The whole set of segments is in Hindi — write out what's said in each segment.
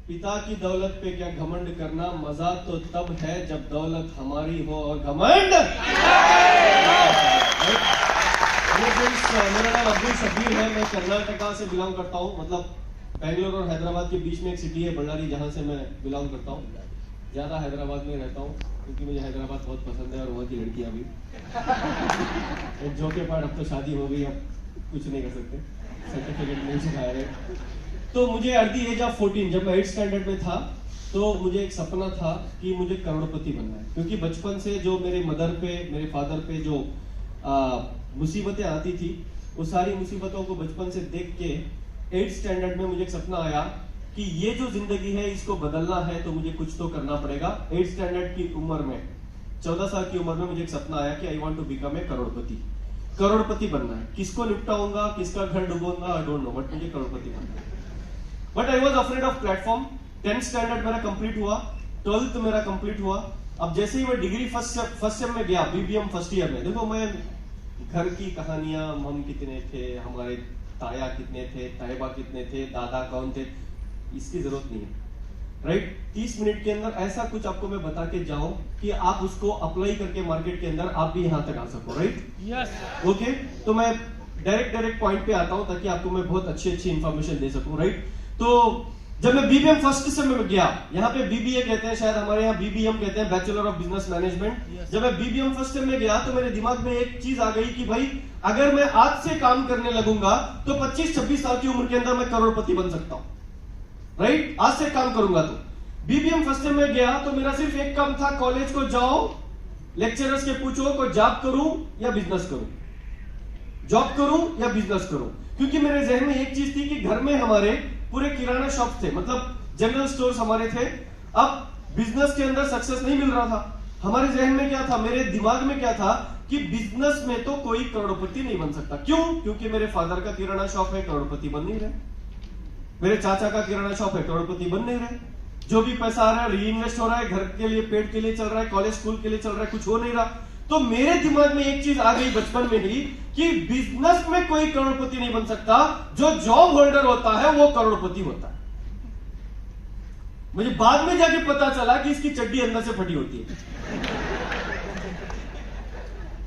पिता की दौलत पे क्या घमंड करना, मजा तो तब है जब दौलत हमारी हो और घमंड। मेरा नाम अब्दुल शबीर है, मैं कर्नाटका से बिलोंग करता हूँ। मतलब बेंगलोर और हैदराबाद के बीच में एक सिटी है बल्लारी, जहाँ से मैं बिलोंग करता हूँ। ज़्यादा हैदराबाद में रहता हूँ क्योंकि मुझे हैदराबाद बहुत पसंद है और वहाँ की लड़कियाँ भी। एक जो के पास अब तो शादी हो गई, अब कुछ नहीं कर सकते, सर्टिफिकेट नहीं सिखाया है। तो मुझे एट द एज ऑफ 14 जब मैं 8th स्टैंडर्ड में था तो मुझे एक सपना था कि मुझे करोड़पति बनना है। क्योंकि बचपन से जो मेरे मदर पे, मेरे फादर पे जो मुसीबतें आती थी, वो सारी मुसीबतों को बचपन से देख के 8th स्टैंडर्ड में मुझे एक सपना आया कि ये जो जिंदगी है इसको बदलना है तो मुझे कुछ तो करना पड़ेगा। 8th स्टैंडर्ड की उम्र में, 14 साल की उम्र में मुझे एक सपना आया कि I want to become a crorepati. Crorepati बनना है। किसको निपटाऊंगा, किसका घर डुबोऊंगा, आई डोंट नो, बट मुझे करोड़पति बनना है। But I was afraid of platform. 10th standard मेरा कंप्लीट हुआ, 12th मेरा कंप्लीट हुआ। अब जैसे ही मैं डिग्री फर्स्ट सेम में गया, बीबीएम फर्स्ट ईयर में, देखो मैं घर की कहानियां, हम कितने थे, हमारे ताया कितने थे, तायबा कितने थे, दादा कौन थे, इसकी जरूरत नहीं है। राइट 30 मिनट के अंदर ऐसा कुछ आपको मैं बता के जाऊं कि आप उसको अप्लाई करके मार्केट के अंदर आप भी यहां तक आ सको। राइट यस ओके, तो मैं डायरेक्ट पॉइंट पे आता हूं ताकि आपको मैं बहुत अच्छी इंफॉर्मेशन दे सकूं। राइट, तो जब मैं बीबीएम फर्स्ट सेम में गया, यहाँ पे बीबीए कहते हैं, शायद हमारे यहाँ बीबीएम कहते हैं, बैचलर ऑफ बिजनेस मैनेजमेंट। जब मैं बीबीएम फर्स्ट सेम में गया तो मेरे दिमाग में एक चीज आ गई कि भाई अगर मैं आज से काम करने लगूंगा तो 25-26 साल की उम्र के अंदर मैं करोड़पति बन सकता हूं। राइट, आज से काम करूंगा तो। बीबीएम फर्स्ट सेम में गया तो मेरा सिर्फ एक काम था, कॉलेज को जाओ, लेक्चरर्स के पूछो को जॉब करूं या बिजनेस करूं, जॉब करूं या बिजनेस करूं। क्योंकि मेरे जहन में एक चीज थी कि घर में हमारे पूरे किराना शॉप थे, मतलब जनरल स्टोर्स हमारे थे। अब बिजनेस के अंदर सक्सेस नहीं मिल रहा था। हमारे जहन में क्या था, मेरे दिमाग में क्या था कि बिजनेस में तो कोई करोड़पति नहीं बन सकता। क्यों? क्योंकि मेरे फादर का किराना शॉप है, करोड़पति बन नहीं रहे। मेरे चाचा का किराना शॉप है, करोड़पति बन नहीं रहे। जो भी पैसा आ रहा है री इन्वेस्ट हो रहा है, घर के लिए, पेट के लिए चल रहा है, कॉलेज स्कूल के लिए चल रहा है, कुछ हो नहीं रहा। तो मेरे दिमाग में एक चीज आ गई बचपन में ही कि बिजनेस में कोई करोड़पति नहीं बन सकता, जो जॉब होल्डर होता है वो करोड़पति होता है। मुझे बाद में जाके पता चला कि इसकी चड्डी अंदर से फटी होती है।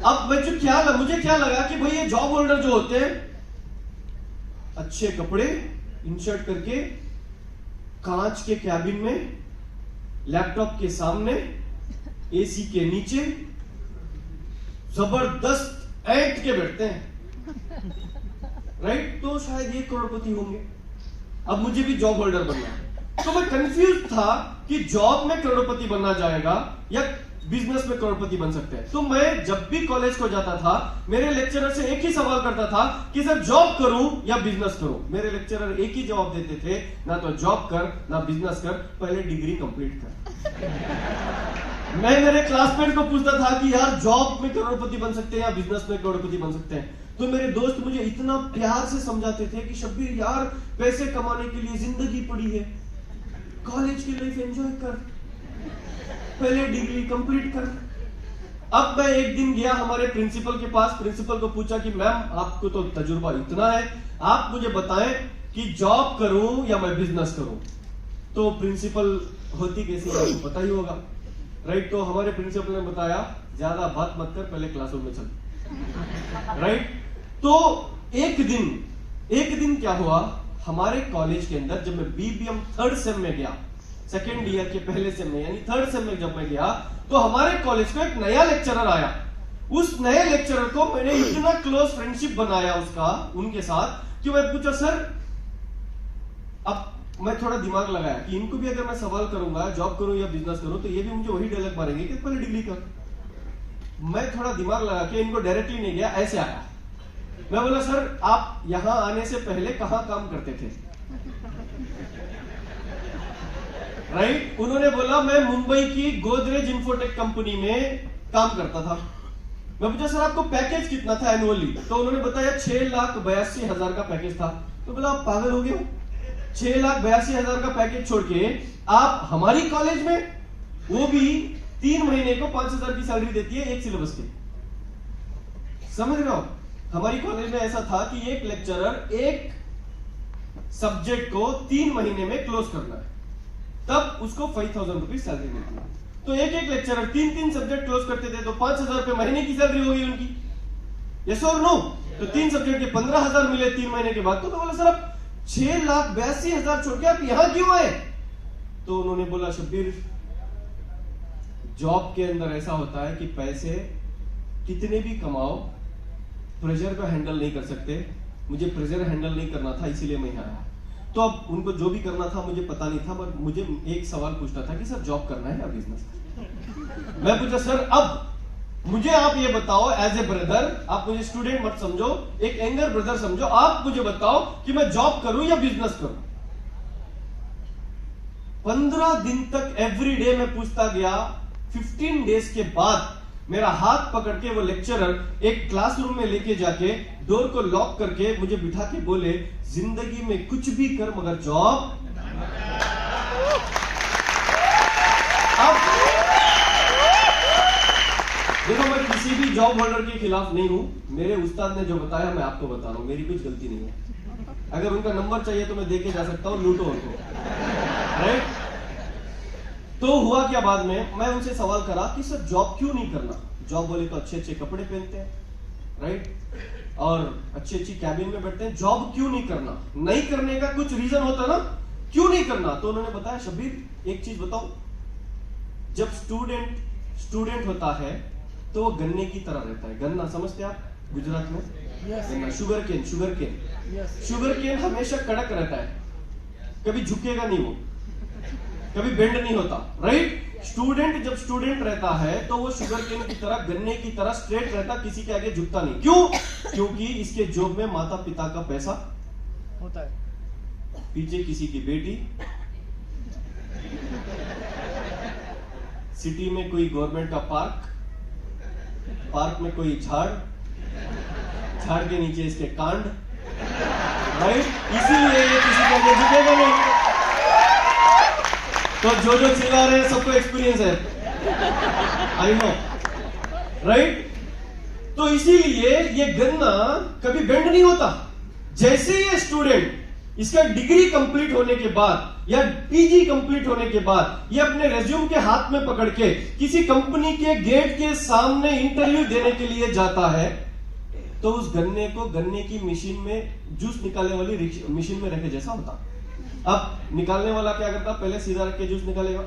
अब मुझे क्या लगा कि भाई ये जॉब होल्डर जो होते हैं, अच्छे कपड़े इंशर्ट करके, कांच के कैबिन में, लैपटॉप के सामने, एसी के नीचे, जबरदस्त ऐंठ के बैठते हैं। राइट, तो शायद ये करोड़पति होंगे। अब मुझे भी जॉब होल्डर बनना है, तो मैं कंफ्यूज था कि जॉब में करोड़पति बनना जाएगा या बिजनेस में करोड़पति बन सकते हैं। तो मैं जब भी कॉलेज को जाता था, मेरे लेक्चरर से एक ही सवाल करता था कि सर जॉब करूं या बिजनेस करूं। मेरे लेक्चरर एक ही जवाब देते थे, ना तो जॉब कर ना बिजनेस कर, पहले डिग्री कंप्लीट कर। मैं मेरे क्लासमेट को पूछता था कि यार जॉब में करोड़पति बन सकते हैं या बिजनेस में करोड़पति बन सकते हैं। तो मेरे दोस्त मुझे इतना प्यार से समझाते थे कि शब्बीर यार, पैसे कमाने के लिए जिंदगी पड़ी है, कॉलेज की लाइफ एंजॉय कर, पहले डिग्री कंप्लीट कर। अब मैं एक दिन गया हमारे प्रिंसिपल के पास, प्रिंसिपल को पूछा कि मैम आपको तो तजुर्बा इतना है, आप मुझे बताएं कि जॉब करूं या मैं बिजनेस करूं। तो प्रिंसिपल होती कैसी है आपको पता ही होगा। राइट, तो हमारे प्रिंसिपल ने बताया ज्यादा बात मत कर, पहले क्लासरूम में चल। राइट, तो एक दिन क्या हुआ हमारे कॉलेज के अंदर, जब मैं बीबीएम 3rd सेम में गया, 2nd ईयर के पहले सेम में यानी 3rd सेम में जब मैं गया, तो हमारे कॉलेज को एक नया लेक्चरर आया। उस नए लेक्चरर को मैंने इतना क्लोज फ्रेंडशिप बनाया उनके साथ कि मैं पूछा सर, अब मैं थोड़ा दिमाग लगाया कि इनको भी अगर मैं सवाल करूंगा जॉब करूं या बिजनेस करूं तो ये भी मुझे वही डायलॉग मारेंगे कि पहले डिग्री कर। मैं थोड़ा दिमाग लगा के इनको डायरेक्टली नहीं गया, ऐसे आया। मैं बोला सर आप यहां आने से पहले कहां काम करते थे? राइट, उन्होंने बोला मैं मुंबई की गोदरेज इंफोटेक कंपनी में काम करता था। मैं पूछा सर आपको पैकेज कितना था एनुअली? तो उन्होंने बताया 6,82,000 का पैकेज था। तो बोला आप पागल हो गए, 6,82,000 का पैकेज छोड़ के आप हमारी कॉलेज में, वो भी 3 महीने को 5,000 की सैलरी देती है एक सिलेबस की। समझ रहे हो? हमारी कॉलेज में ऐसा था कि एक लेक्चरर एक सब्जेक्ट को 3 महीने में क्लोज करना है। तब उसको 5,000 रुपीज सैलरी मिलती है। तो एक एक लेक्चरर 3-3 सब्जेक्ट क्लोज करते थे तो 5,000 रुपए महीने की सैलरी हो गई उनकी। यस और नो? तो 3 सब्जेक्ट के 15,000 मिले 3 महीने के बाद। तो मैं बोला सर आप 6,82,000 छोड़ के आप यहां क्यों आए? तो उन्होंने बोला शब्बीर, जॉब के अंदर ऐसा होता है कि पैसे कितने भी कमाओ प्रेशर को हैंडल नहीं कर सकते। मुझे प्रेशर हैंडल नहीं करना था, इसीलिए मैं यहाँ आया। तो अब उनको जो भी करना था मुझे पता नहीं था, बट मुझे एक सवाल पूछना था कि सर जॉब करना है या बिजनेस? मैं पूछा सर अब मुझे आप ये बताओ एज ए ब्रदर, आप मुझे स्टूडेंट मत समझो, एक यंगर ब्रदर समझो, आप मुझे बताओ कि मैं जॉब करूं या बिजनेस करूं? 15 दिन तक एवरी डे मैं पूछता गया। 15 डेज के बाद मेरा हाथ पकड़ के वो लेक्चरर एक क्लासरूम में लेके जाके डोर को लॉक करके मुझे बिठा के बोले, जिंदगी में कुछ भी कर मगर जॉब। अब देखो, मैं किसी भी जॉब होल्डर के खिलाफ नहीं हूं। मेरे उस्ताद ने जो बताया मैं आपको बता रहा हूं, मेरी कुछ गलती नहीं है। अगर उनका नंबर चाहिए तो मैं देके जा सकता हूं, लूटो उनको, राइट? तो हुआ क्या बाद में, मैं उनसे सवाल करा कि सर जॉब क्यों नहीं करना? जॉब बोले तो अच्छे अच्छे कपड़े पहनते हैं, राइट, और अच्छी अच्छी कैबिन में बैठते हैं, जॉब क्यों नहीं करना? नहीं करने का कुछ रीजन होता ना, क्यों नहीं करना? तो उन्होंने बताया शब्बीर एक चीज बताओ, जब स्टूडेंट होता है तो वो गन्ने की तरह रहता है। गन्ना समझते आप गुजरात में? गन्ना, शुगर केन हमेशा कड़क रहता है, कभी झुकेगा नहीं, वो कभी बेंड नहीं होता, राइट? स्टूडेंट जब स्टूडेंट रहता है तो वो शुगर केन की तरह, गन्ने की तरह स्ट्रेट रहता, किसी के आगे झुकता नहीं। क्यों? क्योंकि इसके जॉब में माता पिता का पैसा होता है, पीछे किसी की बेटी, सिटी में कोई गवर्नमेंट का पार्क में कोई झाड़ के नीचे इसके कांड, राइट? इसीलिए ये किसी के आगे झुकेगा नहीं। तो जो चिल्ला रहे हैं सबको एक्सपीरियंस है, आई नो, राइट? तो इसीलिए ये गन्ना कभी बेंड नहीं होता। जैसे ये स्टूडेंट इसका डिग्री कंप्लीट होने के बाद या पीजी कंप्लीट होने के बाद ये अपने रेज्यूम के हाथ में पकड़ के किसी कंपनी के गेट के सामने इंटरव्यू देने के लिए जाता है, तो उस गन्ने को गन्ने की मशीन में, जूस निकालने वाली मशीन में रखे जैसा होता। अब निकालने वाला क्या करता? पहले सीधा रख के जूस निकालेगा,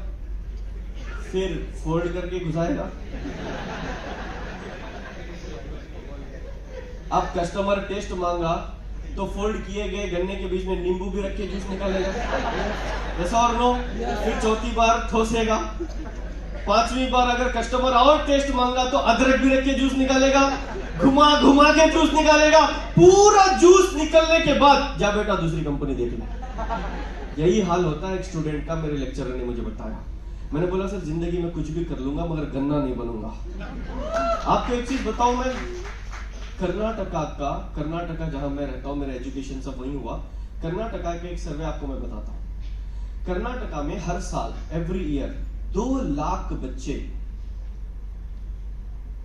फिर फोल्ड करके घुसाएगा। अब कस्टमर टेस्ट मांगा तो फोल्ड किए गए गन्ने के बीच में नींबू भी रख के जूस निकालेगा, ऐसा और नो? फिर चौथी बार ठोसेगा, 5वीं बार अगर कस्टमर और टेस्ट मांगा तो अदरक भी रख के जूस निकालेगा, घुमा के जूस निकालेगा। पूरा जूस निकलने के बाद जा बेटा दूसरी कंपनी देख ले। यही हाल होता है एक स्टूडेंट का। मेरे लेक्चरर ने मुझे बताया। मैंने बोला सर जिंदगी में कुछ भी कर लूंगा मगर गन्ना नहीं बनूंगा। आपको एक चीज बताऊं, मैं कर्नाटका जहां मैं रहता हूं, मेरा एजुकेशन सब वहीं हुआ। कर्नाटका के एक सर्वे आपको मैं बताता हूं। कर्नाटका में हर साल एवरी ईयर 2 लाख बच्चे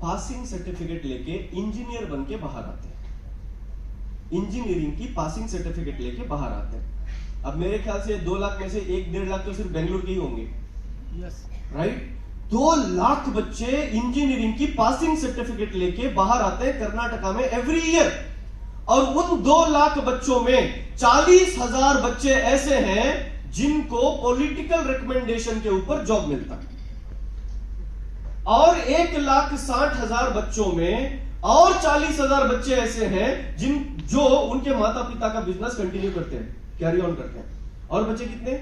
पासिंग सर्टिफिकेट लेके इंजीनियर बन के बाहर आते हैं। इंजीनियरिंग की पासिंग सर्टिफिकेट लेके बाहर आते हैं। अब मेरे ख्याल से 2 लाख में से 1-1.5 लाख तो सिर्फ बेंगलुरु के ही होंगे, राइट? 2 लाख बच्चे इंजीनियरिंग की पासिंग सर्टिफिकेट लेके बाहर आते हैं कर्नाटका में एवरी ईयर। और उन 2 लाख बच्चों में 40,000 बच्चे ऐसे हैं जिनको पॉलिटिकल रिकमेंडेशन के ऊपर जॉब मिलता है। और 1,60,000 बच्चों में और 40,000 बच्चे ऐसे हैं जो उनके माता पिता का बिजनेस कंटिन्यू करते हैं, कैरी ऑन करते हैं। और बच्चे कितने?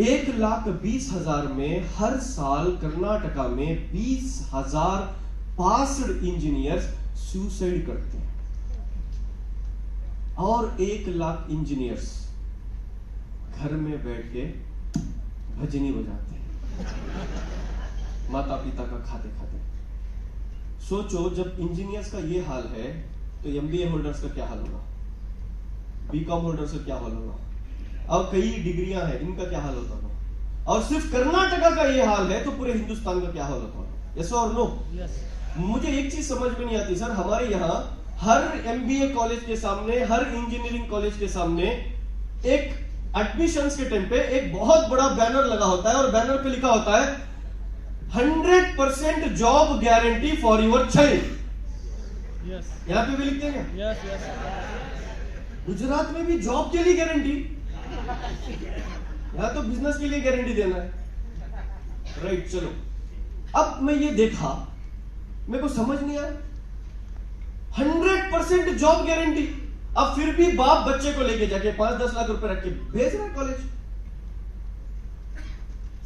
1,20,000 में हर साल कर्नाटका में 20,000 पास्ड इंजीनियर्स सुसाइड करते हैं। और 1 लाख इंजीनियर्स घर में बैठ के भजनी बजाते हैं माता पिता का खाते खाते। सोचो जब इंजीनियर्स का ये हाल है तो एमबीए होल्डर्स का क्या हाल होगा, बीकॉम होल्डर्स का क्या हाल होगा, और कई डिग्रियां हैं इनका क्या हाल होता होगा। और सिर्फ कर्नाटका का ये हाल है तो पूरे हिंदुस्तान का क्या हाल होता होगा। यस और नो? मुझे एक चीज समझ में नहीं आती सर, हमारे यहाँ हर एमबीए कॉलेज के सामने, हर इंजीनियरिंग कॉलेज के सामने एक एडमिशंस के टाइम पे एक बहुत बड़ा बैनर लगा होता है और बैनर पे लिखा होता है 100% job guarantee for your child. यहां पे भी लिखते हैं क्या? गुजरात में भी जॉब के लिए गारंटी, यहां तो बिजनेस के लिए गारंटी देना है, राइट। चलो, अब मैं ये देखा, मेरे को समझ नहीं आया 100% जॉब गारंटी, अब फिर भी बाप बच्चे को लेके जाके 5-10 लाख रुपए रख के भेज रहा है कॉलेज।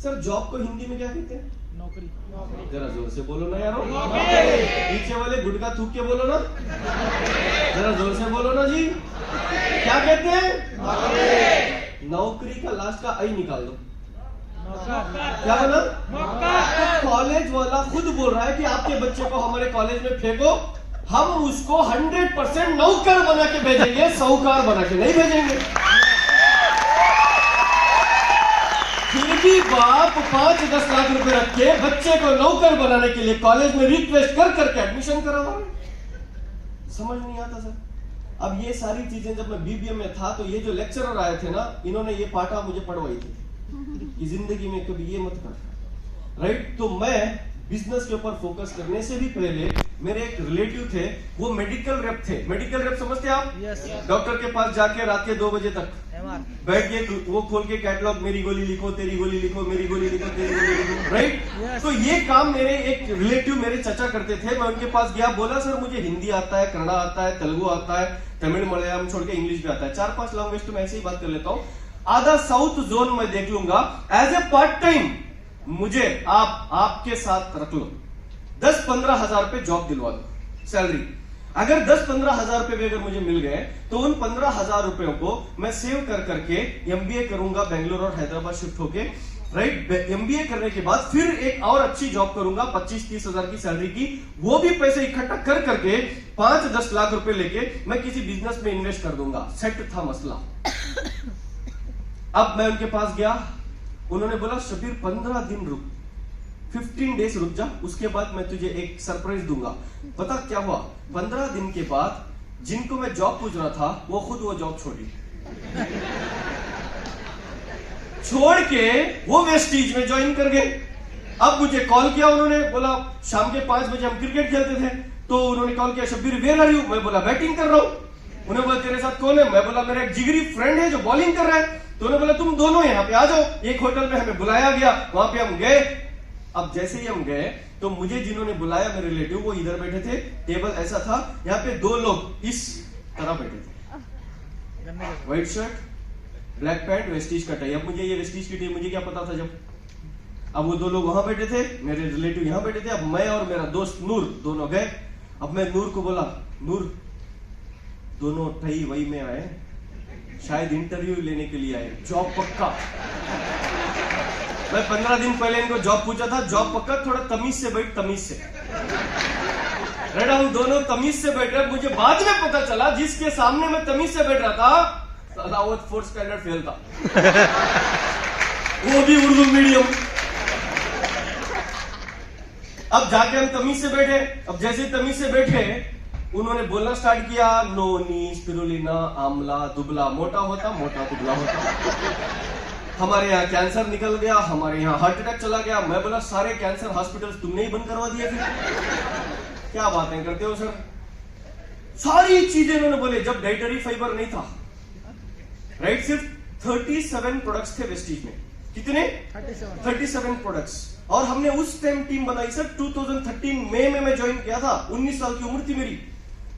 सर जॉब को हिंदी में क्या कहते हैं? नौकरी। जरा जोर से बोलो ना यारो, पीछे वाले गुटका थूक के बोलो ना, जरा जोर से बोलो ना जी, क्या कहते हैं? नौकरी का लास्ट का आई निकाल दो, क्या बना? तो कॉलेज वाला खुद बोल रहा है कि आपके बच्चे को हमारे कॉलेज में फेंको, हम उसको 100% नौकर बना के भेजेंगे, साहूकार बना के नहीं भेजेंगे। फिर भी बाप 5-10 लाख रुपए रख के बच्चे को नौकर बनाने के लिए कॉलेज में रिक्वेस्ट कर करके एडमिशन करवा रहे। समझ नहीं आता सर। अब ये सारी चीजें जब मैं बीबीए में था तो ये जो लेक्चरर आए थे ना, इन्होंने ये पाठा मुझे पढ़वाई थी कि जिंदगी में कभी ये मत कर, राइट। तो मैं बिजनेस के ऊपर फोकस करने से भी पहले मेरे एक रिलेटिव थे, वो मेडिकल रेप थे। मेडिकल रेप समझते आप? डॉक्टर के पास जाके रात के 2 बजे तक बैठ के वो खोल के कैटलॉग, मेरी गोली लिखो, तेरी गोली लिखो, मेरी गोली लिखो, तेरी गोली लिखो, राइट। तो ये काम मेरे एक रिलेटिव, मेरे चाचा करते थे। मैं उनके पास गया, बोला सर मुझे हिंदी आता है, कन्नड़ा आता है, तेलुगु आता है, तमिल मलयालम छोड़ के इंग्लिश भी आता है, 4-5 लैंग्वेज तो मैं ऐसे ही बात कर लेता हूँ, आधा साउथ जोन में देख लूंगा, एज ए पार्ट टाइम मुझे आपके साथ रख लो, 10-15 हजार रुपए जॉब दिलवा दो सैलरी। अगर 10-15 हजार रुपए भी अगर मुझे मिल गए तो उन 15 हजार रुपयों को मैं सेव कर करके एमबीए करूंगा, बेंगलोर और हैदराबाद शिफ्ट होके, राइट। एमबीए करने के बाद फिर एक और अच्छी जॉब करूंगा 25-30 हजार की सैलरी की, वो भी पैसे इकट्ठा कर करके 5-10 लाख रुपए लेके मैं किसी बिजनेस में इन्वेस्ट कर दूंगा। सेट था मसला। अब मैं उनके पास गया, उन्होंने बोला शबीर 15 दिन रुक, 15 डेज रुक जा, उसके बाद मैं तुझे एक सरप्राइज दूंगा। पता क्या हुआ? 15 दिन के बाद जिनको मैं जॉब पूछ रहा था वो खुद वो जॉब छोड़ी, छोड़ के वो वेस्टीज में ज्वाइन कर गए। अब मुझे कॉल किया उन्होंने, बोला शाम के 5 बजे हम क्रिकेट खेलते थे, तो उन्होंने कॉल किया शबीर वेयर आर यू? मैं बोला बैटिंग कर रहा हूं। उन्होंने बोला तेरे साथ कौन है? मैं बोला मेरा एक जिगरी फ्रेंड है जो बॉलिंग कर रहा है। तो उन्होंने बोला तुम दोनों यहाँ पे आ जाओ। एक होटल में हमें बुलाया गया, वहां पे हम गए। अब जैसे ही हम गए तो मुझे जिन्होंने बुलाया, मेरे रिलेटिव, वो इधर बैठे थे, टेबल ऐसा था, यहाँ पे 2 लोग इस तरह बैठे थे, white shirt, black pant, Vestige का टाई। अब मुझे ये वेस्टीज की टाई मुझे क्या पता था जब, अब वो 2 लोग वहां बैठे थे, मेरे रिलेटिव यहाँ बैठे थे। अब मैं और मेरा दोस्त नूर दोनों गए। अब मैं नूर को बोला, नूर दोनों टाई वही में आए, शायद इंटरव्यू लेने के लिए आए, जॉब पक्का। मैं 15 दिन पहले इनको जॉब पूछा था, जॉब पक्का, थोड़ा तमीज से बैठ, तमीज से। रेडा हम दोनों तमीज से बैठ रहे। मुझे बाद में पता चला जिसके सामने मैं तमीज से बैठ रहा था, साला वो 4th स्टैंडर्ड फेल था, वो भी उर्दू मीडियम। अब जाके हम तमीज से बैठे। अब जैसे ही तमीज से बैठे, उन्होंने बोलना स्टार्ट किया, नोनी, स्पिरुलिना, आमला, दुबला मोटा होता, मोटा दुबला होता, हमारे यहाँ कैंसर निकल गया, हमारे यहाँ हार्ट अटैक चला गया। मैं बोला सारे कैंसर हॉस्पिटल तुमने ही बंद करवा दिए, फिर क्या बातें करते हो सर। सारी चीजें उन्होंने बोले। जब डाइटरी फाइबर नहीं था, राइट, सिर्फ 37 प्रोडक्ट्स थे वेस्टीज में। कितने? 37 प्रोडक्ट्स। और हमने उस टाइम टीम बनाई सर, 2013 मई में मैं ज्वाइन किया था, 19 साल की उम्र थी मेरी।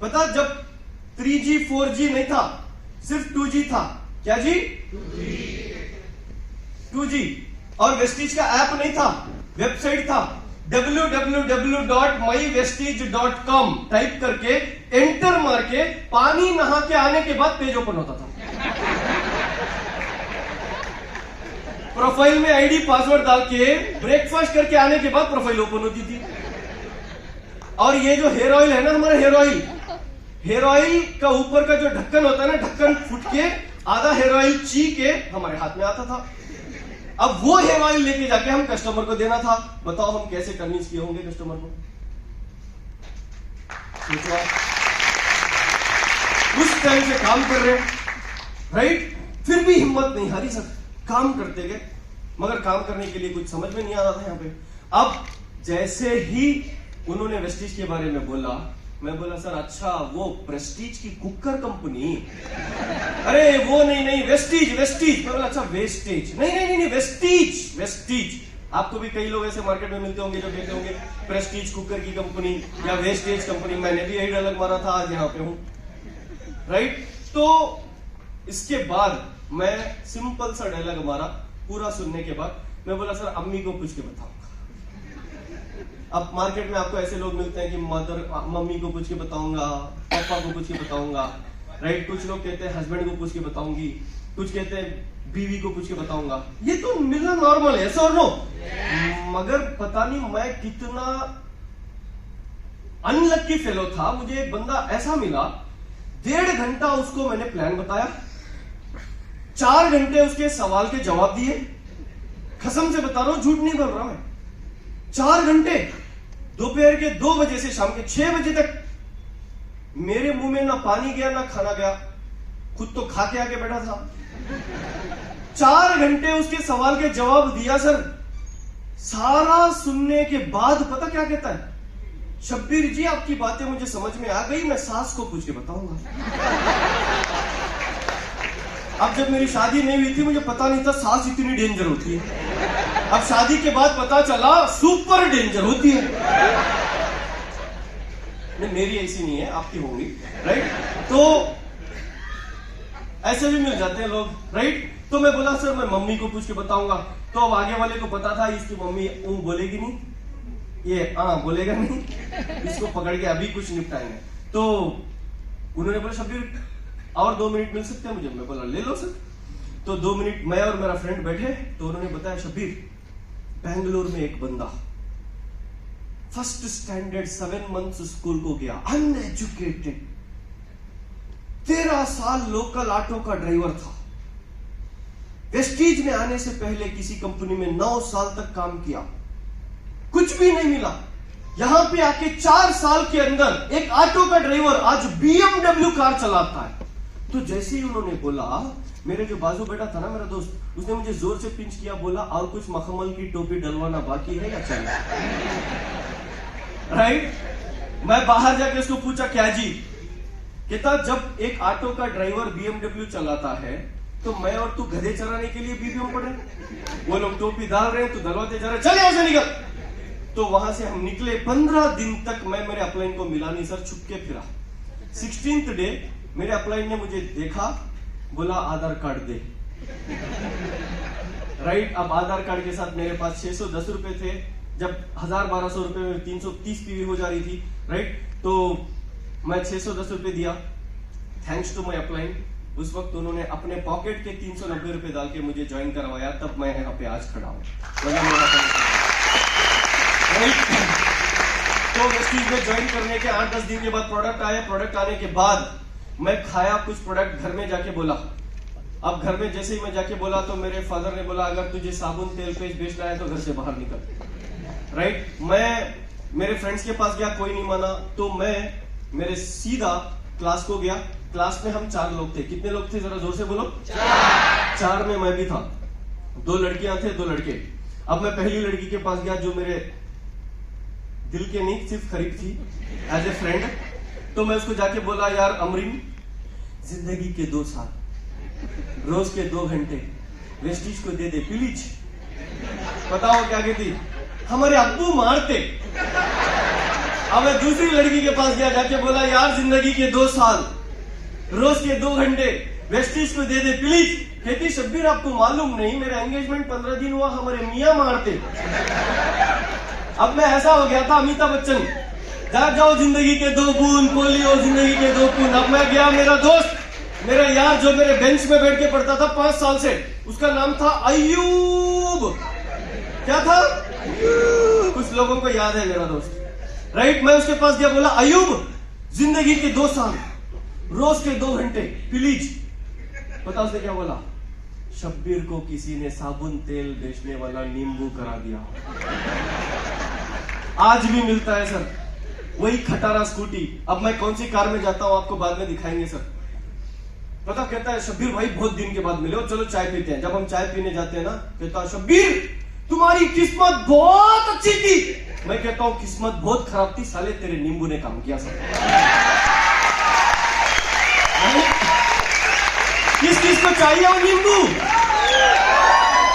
पता, जब 3G 4G नहीं था, सिर्फ 2G था। क्या जी? 2G। और वेस्टीज का ऐप नहीं था, वेबसाइट था, www.mywestige.com टाइप करके एंटर मार के पानी नहा के आने के बाद पेज ओपन होता था। प्रोफाइल में आईडी पासवर्ड डाल के ब्रेकफास्ट करके आने के बाद प्रोफाइल ओपन होती थी। और ये जो हेयर ऑयल है ना, हमारा हेयर ऑयल का ऊपर का जो ढक्कन होता है ना, ढक्कन फूट के आधा हेयर ऑयल ची के हमारे हाथ में आता था। अब वो हेयर ऑयल लेके जाके हम कस्टमर को देना था। बताओ हम कैसे कन्विंस किए होंगे कस्टमर को? उस टाइम से काम कर रहे हैं, राइट। फिर भी हिम्मत नहीं हारी सर, काम करते गए, मगर काम करने के लिए कुछ समझ में नहीं आ रहा था यहाँ पे। अब जैसे ही उन्होंने वेस्टीज के बारे में बोला, मैं बोला सर अच्छा वो प्रेस्टीज की कुकर कंपनी, अरे वो नहीं वेस्टीज वेस्टीज। मैं बोला अच्छा वेस्टेज, नहीं वेस्टीज वेस्टीज। आपको भी कई लोग ऐसे मार्केट में मिलते होंगे जो कहते होंगे प्रेस्टीज कुकर की कंपनी या वेस्टेज कंपनी। मैंने भी यही डायलॉग मारा था, आज यहाँ पे हूं, राइट। तो इसके बाद मैं सिंपल सा डायलॉग मारा, पूरा सुनने के बाद मैं बोला सर अम्मी को पूछ के बताऊंगा। अब मार्केट में आपको ऐसे लोग मिलते हैं कि मम्मी को पूछ के बताऊंगा, पापा को पूछ के बताऊंगा, राइट। कुछ लोग कहते हैं हस्बैंड को पूछ के बताऊंगी, कुछ कहते हैं बीवी को पूछ के बताऊंगा। ये तो मिलना नॉर्मल है, ऐसा और नो। मगर पता नहीं मैं कितना अनलकी फेलो था, मुझे एक बंदा ऐसा मिला, 1.5 घंटा उसको मैंने प्लान बताया, 4 घंटे उसके सवाल के जवाब दिए। कसम से बता रहा हूं, झूठ नहीं बोल रहा मैं। 4 घंटे, दोपहर के 2 बजे से शाम के 6 बजे तक मेरे मुंह में ना पानी गया ना खाना गया, खुद तो खा के आके बैठा था। 4 घंटे उसके सवाल के जवाब दिया सर। सारा सुनने के बाद पता क्या कहता है, शब्बीर जी आपकी बातें मुझे समझ में आ गई, मैं सास को पूछ के बताऊंगा। अब जब मेरी शादी नहीं हुई थी मुझे पता नहीं था सास इतनी डेंजर होती है। अब शादी के बाद पता चला सुपर डेंजर होती है। नहीं मेरी ऐसी नहीं है, आपकी होंगी, राइट। तो ऐसे भी मिल जाते हैं लोग, राइट। तो मैं बोला सर मैं मम्मी को पूछ के बताऊंगा। तो अब आगे वाले को पता था इसकी मम्मी बोलेगी नहीं, ये बोलेगा नहीं, इसको पकड़ के अभी कुछ निपटाएंगे। तो उन्होंने बोला शब्बीर और 2 मिनट मिल सकते हैं मुझे। मैं बोला ले लो सर। तो 2 मिनट मैं और मेरा फ्रेंड बैठे, तो उन्होंने बताया शब्बीर बेंगलोर में एक बंदा फर्स्ट स्टैंडर्ड 7 मंथ्स स्कूल को गया, अनएजुकेटेड, 13 साल लोकल ऑटो का ड्राइवर था, वेस्टीज में आने से पहले किसी कंपनी में 9 साल तक काम किया, कुछ भी नहीं मिला। यहां पे आके 4 साल के अंदर एक ऑटो का ड्राइवर आज BMW कार चलाता है। तो जैसे ही उन्होंने बोला, मेरे जो बाजू बैठा था ना मेरा दोस्त, उसने मुझे जोर से पिंच किया, बोला और कुछ मखमल की टोपी डलवाना बाकी है या चल, राइट। मैं बाहर जाके उसको पूछा क्या जी, कहता जब एक ऑटो का ड्राइवर BMW चलाता है तो मैं और तू गधे चराने के लिए बीबीएम पड़े, वो लोग टोपी डाल रहे हैं तू दलवाते जा रहे, चल यहां से निकल। तो वहां से हम निकले, 15 दिन तक मैं मेरे अपलाइन को मिला नहीं सर, छुप के फिरा। 16th डे मेरे अपलाइन ने मुझे देखा, बोला आधार कार्ड दे, राइट। अब आधार कार्ड के साथ मेरे पास 610 रुपए थे, जब 1000-1200 रुपए में 330 पीवी हो जा रही थी, राइट। तो मैं 610 रुपए दिया, थैंक्स टू माय अपलाइन। उस वक्त उन्होंने अपने पॉकेट के 390 रुपए डाल के मुझे ज्वाइन करवाया, तब मैं यहाँ पे आज खड़ा हूं। तो वेस्टीज में ज्वाइन करने के 8-10 दिन के बाद प्रोडक्ट आया। प्रोडक्ट आने के बाद मैं खाया कुछ प्रोडक्ट, घर में जाके बोला। अब घर में जैसे ही मैं जाके बोला तो मेरे फादर ने बोला अगर तुझे साबुन तेल पेस्ट बेचना है तो घर से बाहर निकल, राइट। मैं मेरे फ्रेंड्स के पास गया, कोई नहीं माना, तो मैं मेरे सीधा क्लास को गया। क्लास में हम 4 लोग थे। कितने लोग थे जरा जोर से बोलो? 4 में मैं भी था। 2 लड़कियां थे, 2 लड़के। अब मैं पहली लड़की के पास गया जो मेरे दिल के नहीं सिर्फ करीब थी, एज ए फ्रेंड। तो मैं उसको जाके बोला यार अमरीन, जिंदगी के 2 साल, रोज के 2 घंटे वेस्टीज को दे दे प्लीज। पता हो क्या कहती, हमारे अब्बू मारते। अब मैं दूसरी लड़की के पास गया, जाके बोला यार जिंदगी के 2 साल, रोज के 2 घंटे वेस्टीज को दे दे प्लीज। कहती शब्बीर आपको मालूम नहीं मेरा एंगेजमेंट 15 दिन हुआ, हमारे मियां मारते। अब मैं ऐसा हो गया था अमिताभ बच्चन, जाग जाओ जिंदगी के 2 बूंद, पोलियो जिंदगी के 2 बूंद। अब मैं गया, मेरा दोस्त, मेरा यार जो मेरे बेंच में बैठ के पढ़ता था 5 साल से, उसका नाम था अयूब। क्या था? कुछ लोगों को याद है मेरा दोस्त, राइट। मैं उसके पास गया, बोला अयूब जिंदगी के 2 साल, रोज के 2 घंटे प्लीज। पता उसने क्या बोला? शब्बीर को किसी ने साबुन तेल बेचने वाला नींबू करा दिया। आज भी मिलता है सर वही खटारा स्कूटी। अब मैं कौन सी कार में जाता हूं आपको बाद में दिखाएंगे सर, पता कहता है शब्बीर भाई बहुत दिन के बाद मिले हो, चलो चाय पीते हैं। जब हम चाय पीने जाते हैं ना, कहता है शब्बीर तुम्हारी किस्मत बहुत अच्छी थी। मैं कहता हूं किस्मत बहुत खराब थी साले, तेरे नींबू ने काम किया सब। किस किस को चाहिए वो नींबू?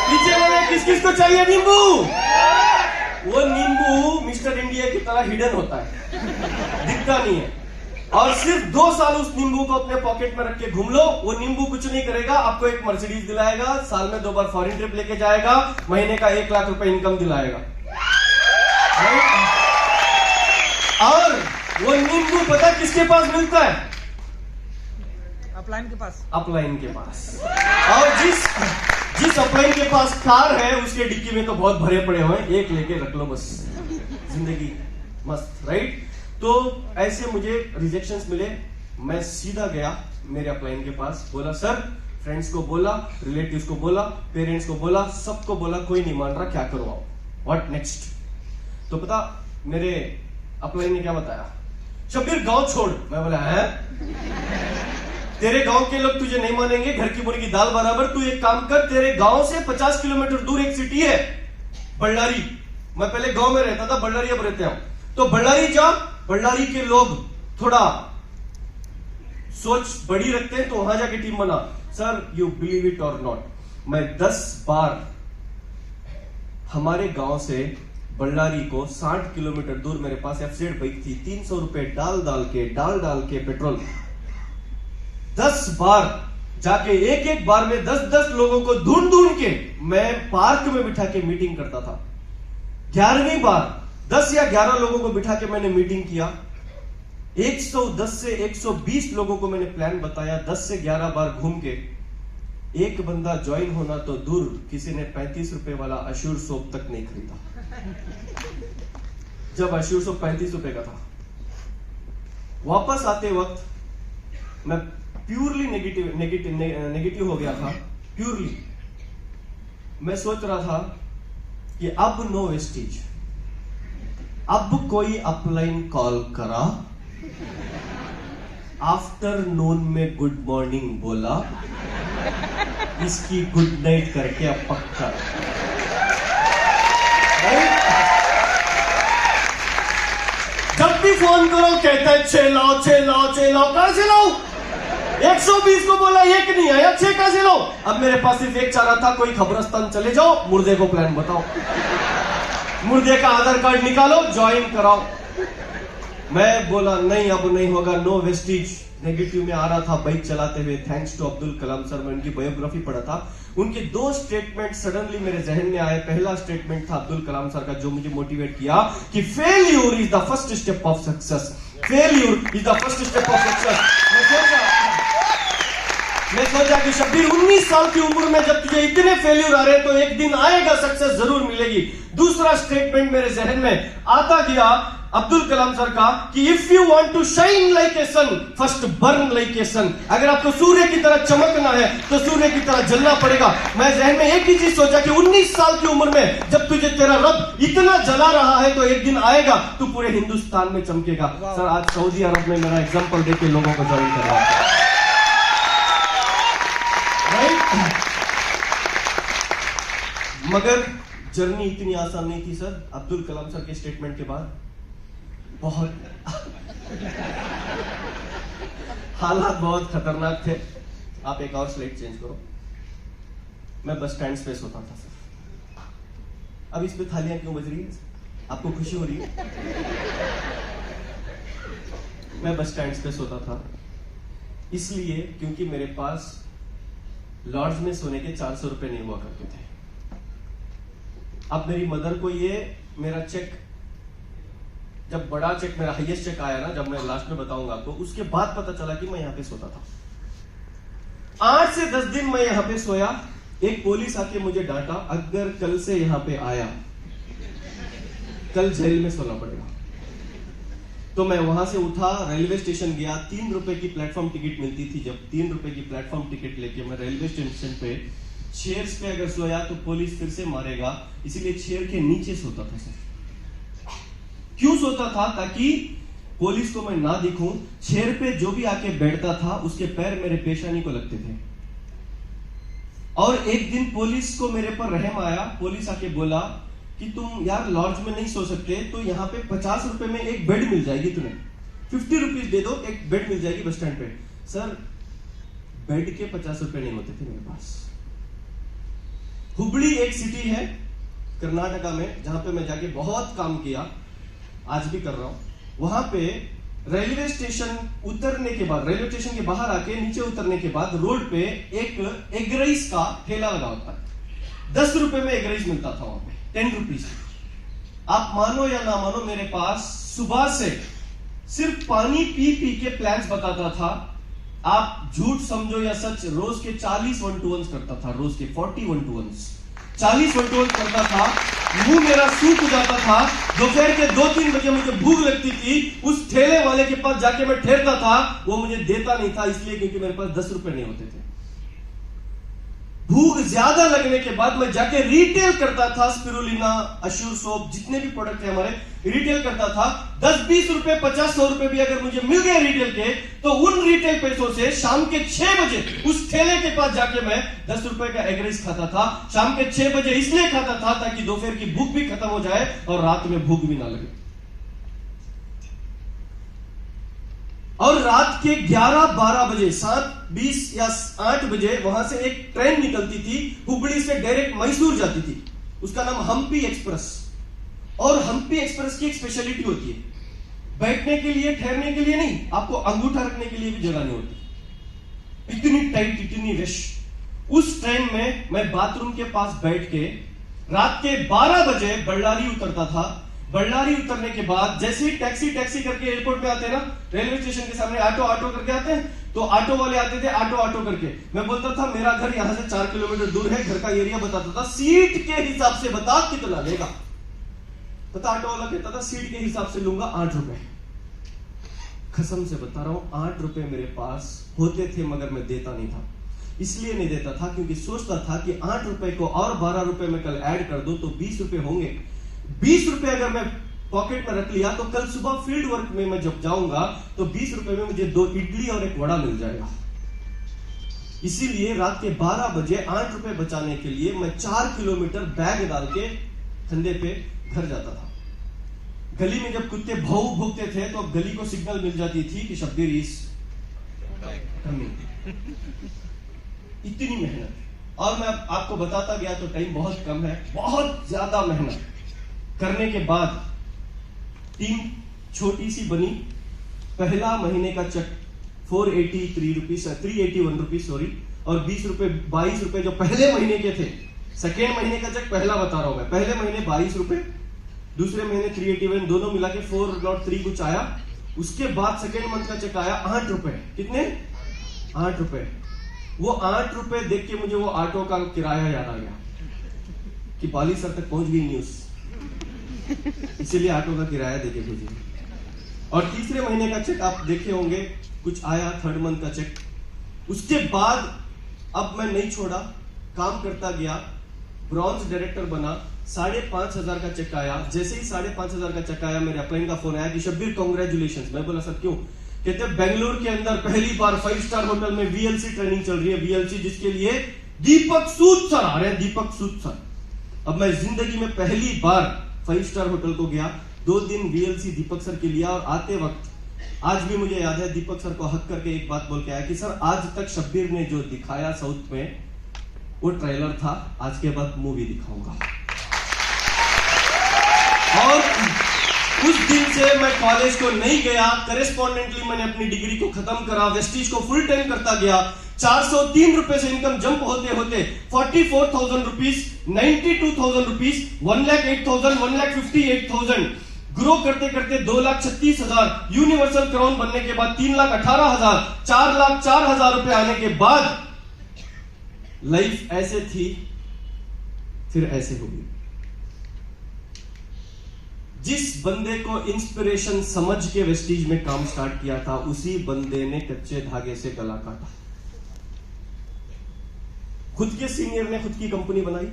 पीछे वाले किस किस को चाहिए नींबू? वो नींबू मिस्टर इंडिया की तरह हिडन होता है, दिखता नहीं है। और सिर्फ 2 साल उस नींबू को अपने पॉकेट में रख के घूम लो, वो नींबू कुछ नहीं करेगा, आपको एक मर्सिडीज दिलाएगा, साल में 2 बार फॉरेन ट्रिप लेके जाएगा, महीने का 1 लाख रुपए इनकम दिलाएगा। और वो नींबू पता किसके पास मिलता है? अपलाइन के पास। अपलाइन के पास। और जिस अपलाइन के पास कार है उसके डिक्की में तो बहुत भरे पड़े हुए हैं, एक लेके रख लो बस, जिंदगी मस्त, राइट? तो ऐसे मुझे रिजेक्शंस मिले। मैं सीधा गया मेरे अपलाइन के पास, बोला सर, फ्रेंड्स को बोला, रिलेटिव्स को बोला, पेरेंट्स को बोला, सबको बोला, कोई नहीं मान रहा, क्या करो आप, व्हाट नेक्स्ट? तो पता मेरे अपलाइन ने क्या बताया? शब्बीर गांव छोड़। मैं बोला है, तेरे गांव के लोग तुझे नहीं मानेंगे, घर की मुर्गी दाल बराबर। तू एक काम कर, तेरे गांव से 50 किलोमीटर दूर एक सिटी है बल्लारी। मैं पहले गांव में रहता था, बल्लारी अब रहते हैं, तो बल्लारी जा। बल्लारी के लोग थोड़ा सोच बड़ी रखते हैं, तो वहां जाके टीम बना। सर यू बिलीव इट और नॉट, मैं 10 बार हमारे गांव से बल्लारी को 60 किलोमीटर दूर मेरे पास एफजेड बाइक थी, 300 रुपए डाल डाल के पेट्रोल, 10 बार जाके एक बार में 10 लोगों को ढूंढ के मैं पार्क में बिठा के मीटिंग करता था। 11वीं बार 10 या 11 लोगों को बिठा के मैंने मीटिंग किया। 110 से 120 लोगों को मैंने प्लान बताया। 10 से 11 बार घूम के एक बंदा ज्वाइन होना तो दूर, किसी ने 35 रुपए वाला अश्योर सोप तक नहीं खरीदा, जब अश्योर सोप 35 रुपए का था। वापस आते वक्त मैं प्योरली नेगेटिव हो गया था, प्योरली। मैं सोच रहा था कि अब नो वेस्टेज, अब कोई अपलाइन कॉल करा, आफ्टरनून में गुड मॉर्निंग बोला, इसकी गुड नाइट करके अब पक्का। जब भी फोन करो कहता है 6 लाओ। कहां से लाओ? 120 को बोला, एक नहीं आया, 6 कहां से लाओ? अब मेरे पास सिर्फ एक चारा था, कोई खबरस्तान चले जाओ, मुर्दे को प्लान बताओ, मुर्दे का आधार कार्ड निकालो, ज्वाइन कराओ। मैं बोला नहीं, अब नहीं होगा, नो वेस्टेज। नेगेटिव में आ रहा था बाइक चलाते हुए, thanks to Abdul Kalam sir. मैं उनकी बायोग्राफी पढ़ा था, उनके 2 स्टेटमेंट सडनली मेरे जहन में आए। पहला स्टेटमेंट था अब्दुल कलाम सर का, जो मुझे मोटिवेट किया कि failure is the first step of success. Failure is the first step of success. मैं सोचा कि शब्बीर 19 साल की उम्र में जब तुझे इतने फेल्यूर आ रहे हैं तो एक दिन आएगा, सक्सेस जरूर मिलेगी। दूसरा स्टेटमेंट मेरे जहन में आता गया अब्दुल कलाम सर का कि if you want to shine like a sun, first burn like a sun. अगर आपको सूर्य की तरह चमकना है तो सूर्य की तरह जलना पड़ेगा। मैं जहन में एक ही चीज सोचा कि 19 साल की उम्र में जब तुझे तेरा रब इतना जला रहा है तो एक दिन आएगा तू पूरे हिंदुस्तान में चमकेगा। सर आज सऊदी अरब में मेरा एग्जाम्पल देके लोगों को ज्वाइन कर रहा है। मगर जर्नी इतनी आसान नहीं थी सर। अब्दुल कलाम सर के स्टेटमेंट के बाद बहुत हालात बहुत खतरनाक थे। आप एक और स्लाइड चेंज करो। मैं बस स्टैंड पे सोता था सर। अब इस पे थालियां क्यों बज रही है? आपको खुशी हो रही है? मैं बस स्टैंड पे सोता था इसलिए क्योंकि मेरे पास लॉर्ड्स में सोने के 400 रुपए नहीं हुआ करते थे। अब मेरी मदर को ये मेरा चेक, जब बड़ा चेक, मेरा हाईएस्ट चेक आया ना, जब मैं लास्ट में बताऊंगा आपको, उसके बाद पता चला कि मैं यहां पे सोता था। 8 से 10 दिन मैं यहां पे सोया। एक पुलिस आके मुझे डांटा, अगर कल से यहां पे आया कल जेल में सोना पड़ेगा। तो मैं वहां से उठा, रेलवे स्टेशन गया। 3 रुपए की प्लेटफॉर्म टिकट मिलती थी। जब 3 रुपए की प्लेटफॉर्म टिकट लेके मैं रेलवे स्टेशन पे चेयर्स पे अगर सोया तो पुलिस फिर से मारेगा, इसीलिए चेयर के नीचे सोता था सर। क्यों सोता था? ताकि पुलिस को मैं ना दिखूं, चेयर पे जो भी आके बैठता था उसके पैर मेरे पेशानी को लगते थे। और एक दिन पुलिस को मेरे पर रहम आया, पुलिस आके बोला कि तुम यार लॉज में नहीं सो सकते तो यहाँ पे 50 रुपए में एक बेड मिल जाएगी, तुम्हें 50 रुपीज दे दो, एक बेड मिल जाएगी बस स्टैंड पे। सर बेड के 50 रुपए नहीं होते थे मेरे पास। हुबली एक सिटी है कर्नाटका में जहां पे मैं जाके बहुत काम किया, आज भी कर रहा हूं। वहां पे रेलवे स्टेशन उतरने के बाद, रेलवे स्टेशन के बाहर आके नीचे उतरने के बाद रोड पे एक एग राइस का ठेला लगा होता है। 10 रुपए में एग राइस मिलता था वहां पे, 10 रुपीज। आप मानो या ना मानो, मेरे पास सुबह से सिर्फ पानी पी पी के प्लान्स बताता था। आप झूठ समझो या सच, रोज के 40 1-to-1s करता था, रोज के 40 1-to-1s, 40 1-to-1 करता था। मुंह मेरा सूख हो जाता था। दोपहर के 2-3 बजे मुझे भूख लगती थी, उस ठेले वाले के पास जाके मैं ठहरता था। वो मुझे देता नहीं था, इसलिए क्योंकि मेरे पास 10 रुपए नहीं होते थे। भूख ज्यादा लगने के बाद मैं जाके रिटेल करता था, स्पिरुलिना, अश्योर सोप, जितने भी प्रोडक्ट है हमारे, रिटेल करता था। 10-20 रुपए, 50-100 रुपए भी अगर मुझे मिल गए रिटेल के, तो उन रिटेल पैसों से शाम के 6 बजे उस ठेले के पास जाके मैं 10 रुपए का एग राइस खाता था। शाम के 6 बजे इसलिए खाता था ताकि दोपहर की भूख भी खत्म हो जाए और रात में भूख भी ना लगे। और रात के 11-12 बजे, 7:20 या 8 बजे वहां से एक ट्रेन निकलती थी, हुबली से डायरेक्ट मैसूर जाती थी। उसका नाम हम्पी एक्सप्रेस। और हम्पी एक्सप्रेस की एक स्पेशलिटी होती है, बैठने के लिए, ठहरने के लिए नहीं, आपको अंगूठा रखने के लिए भी जगह नहीं होती। इतनी टाइट, इतनी रश। उस ट्रेन में मैं बाथरूम के पास बैठ के रात के 12 बजे बल्लारी उतरता था। बल्लारी उतरने के बाद जैसे ही टैक्सी करके एयरपोर्ट पे आते हैं ना, रेलवे स्टेशन के सामने ऑटो करके आते हैं, तो ऑटो वाले आते थे ऑटो करके। मैं बोलता था मेरा घर यहां से 4 किलोमीटर दूर है, घर का एरिया बताता था, सीट के हिसाब से बता कितना लेगा। पता ऑटो वाला कहता था सीट के हिसाब से लूंगा 8 रुपए। कसम से बता रहा हूं, 8 रुपए मेरे पास होते थे मगर मैं देता नहीं था। इसलिए नहीं देता था क्योंकि सोचता था कि 8 रुपए को और 12 रुपए में कल ऐड कर दो तो 20 रुपए होंगे। 20 रुपए अगर मैं पॉकेट में रख लिया तो कल सुबह फील्ड वर्क में मैं जब जाऊंगा तो 20 रुपए में मुझे 2 इडली और एक वड़ा मिल जाएगा। इसीलिए रात के 12 बजे 8 रुपए बचाने के लिए मैं 4 किलोमीटर बैग डाल के कंधे पे घर जाता था। गली में जब कुत्ते भाऊ भूखते थे तो गली को सिग्नल मिल जाती थी कि शब्बीर इज कमिंग। इतनी मेहनत, और मैं आपको बताता गया तो टाइम बहुत कम है। बहुत ज्यादा मेहनत करने के बाद टीम छोटी सी बनी। पहला महीने का चेक 381 रुपीज सॉरी, और 20 रुपए 22 रुपए जो पहले महीने के थे। सेकेंड महीने का चेक पहला बता रहा हूं मैं, पहले महीने 22 रुपए, दूसरे महीने 381, दोनों मिला के 403 कुछ आया। उसके बाद सेकेंड मंथ का चेक आया 8 रुपए। कितने? 8 रुपए। वो 8 रुपए देख के मुझे वो ऑटो का किराया याद आ गया कि बाली सर तक पहुंच गई न्यूज, इसीलिए ऑटो का किराया देके भेजे। और तीसरे महीने का चेक आप देखे होंगे कुछ आया, थर्ड मंथ का चेक। उसके बाद अब मैं नहीं छोड़ा, काम करता गया, ब्रॉन्ज डायरेक्टर बना। 5,500 का चेक आया। जैसे ही 5,500 का चेक आया, मेरे अपलाइन का फोन आया कि शब्बीर कांग्रेचुलेशंस। मैं बोला सर क्यों? कहते बेंगलुरु के अंदर पहली बार 5 स्टार होटल में वीएलसी ट्रेनिंग चल रही है, वीएलसी जिसके लिए दीपक सूद सर आ रहे हैं, दीपक सूद सर। अब मैं जिंदगी में पहली बार 5 स्टार होटल को गया, 2 दिन वीएलसी दीपक सर के लिया। और आते वक्त आज भी मुझे याद है, दीपक सर को हक करके एक बात बोल के आया कि सर आज तक शब्बीर ने जो दिखाया साउथ में वो ट्रेलर था, आज के बाद मूवी दिखाऊंगा। और उस दिन से मैं कॉलेज को नहीं गया, करेस्पॉन्डेंटली मैंने अपनी डिग्री को खत्म करा, वेस्टीज को फुल टाइम करता गया। 403 रुपए से इनकम जंप होते होते 44,000 रुपीज, 92,000 रुपीज, 1,08,000, 1,58,000, ग्रो करते करते 2,36,000, यूनिवर्सल क्राउन बनने के बाद 3,18,000, 4,04,000 रुपए आने के बाद लाइफ ऐसे थी, फिर ऐसे होगी। जिस बंदे को इंस्पिरेशन समझ के वेस्टीज में काम स्टार्ट किया था, उसी बंदे ने कच्चे धागे से गला काटा। खुद के सीनियर ने खुद की कंपनी बनाई,